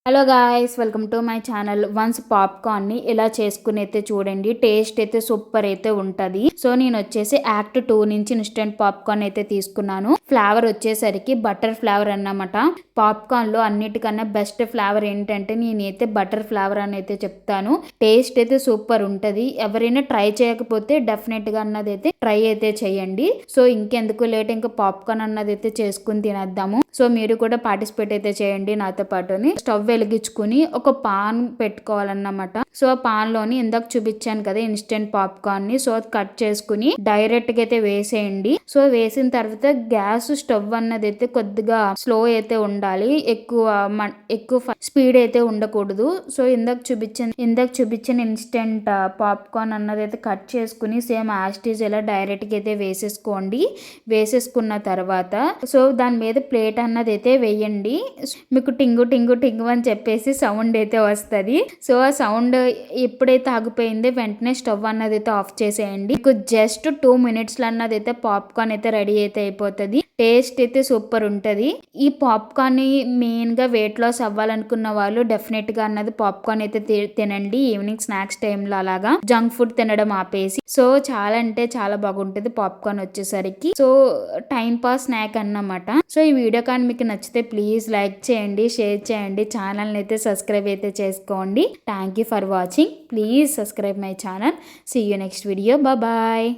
Hello guys, welcome to my channel. Once పాప్కార్న్ని ఎలా చేసుకుని అయితే చూడండి. టేస్ట్ అయితే సూపర్ అయితే ఉంటుంది. సో నేను వచ్చేసి యాక్ట్ 2 నుంచి ఇన్స్టెంట్ పాప్కార్న్ అయితే తీసుకున్నాను. ఫ్లేవర్ వచ్చేసరికి బటర్ ఫ్లేవర్ అన్నమాట. పాప్కార్న్ లో అన్నిటికన్నా బెస్ట్ ఫ్లేవర్ ఏంటంటే నేనైతే బటర్ ఫ్లేవర్ అని అయితే చెప్తాను. టేస్ట్ అయితే సూపర్ ఉంటుంది. ఎవరైనా ట్రై చేయకపోతే డెఫినెట్ గా అన్నది అయితే ట్రై అయితే చేయండి. సో ఇంకెందుకు లేట్, ఇంకా పాప్కార్న్ అన్నది అయితే చేసుకుని తినేద్దాము. సో మీరు కూడా పార్టిసిపేట్ అయితే చేయండి నాతో పాటుని. స్టవ్ వెలిగించుకుని ఒక పాన్ పెట్టుకోవాలన్నమాట. సో ఆ పాన్ లోని ఇందాక చూపించాను కదా ఇన్స్టెంట్ పాప్కార్న్ ని, సో అది కట్ చేసుకుని డైరెక్ట్ గా అయితే వేసేయండి. సో వేసిన తర్వాత గ్యాస్ స్టవ్ అన్నది అయితే కొద్దిగా స్లో అయితే ఉండాలి, ఎక్కువ స్పీడ్ అయితే ఉండకూడదు. సో ఇందాక చూపించిన ఇన్స్టెంట్ పాప్కార్న్ అన్నది అయితే కట్ చేసుకుని సేమ్ యాస్టీజ్ ఎలా డైరెక్ట్ గా అయితే వేసేసుకోండి. వేసేసుకున్న తర్వాత సో దాని మీద ప్లేట్ అన్నది అయితే వేయండి. మీకు టింగు టింగు టింగు అని చెప్పేసి సౌండ్ అయితే వస్తుంది. సో ఆ సౌండ్ ఎప్పుడైతే ఆగిపోయిందో వెంటనే స్టవ్ అన్నది అయితే ఆఫ్ చేసేయండి. మీకు జస్ట్ 2 minutes అన్నది అయితే పాప్కార్న్ అయితే రెడీ అయితే అయిపోతుంది. టేస్ట్ అయితే సూపర్ ఉంటుంది. ఈ పాప్కార్న్ మెయిన్ గా వెయిట్ లాస్ అవ్వాలనుకున్న వాళ్ళు డెఫినెట్ గా అన్నది పాప్కార్న్ అయితే తినండి. ఈవినింగ్ స్నాక్స్ టైంలో అలాగా జంక్ ఫుడ్ తినడం ఆపేసి. సో చాలా అంటే చాలా బాగుంటుంది పాప్కార్న్ వచ్చేసరికి. సో టైం పాస్ స్నాక్ అన్నమాట. సో ఈ వీడియో కానీ మీకు నచ్చితే ప్లీజ్ లైక్ చేయండి, షేర్ చేయండి, ఛానల్ని అయితే సబ్స్క్రైబ్ అయితే చేసుకోండి. Thank you for watching. Please subscribe my channel. See you next video. Bye.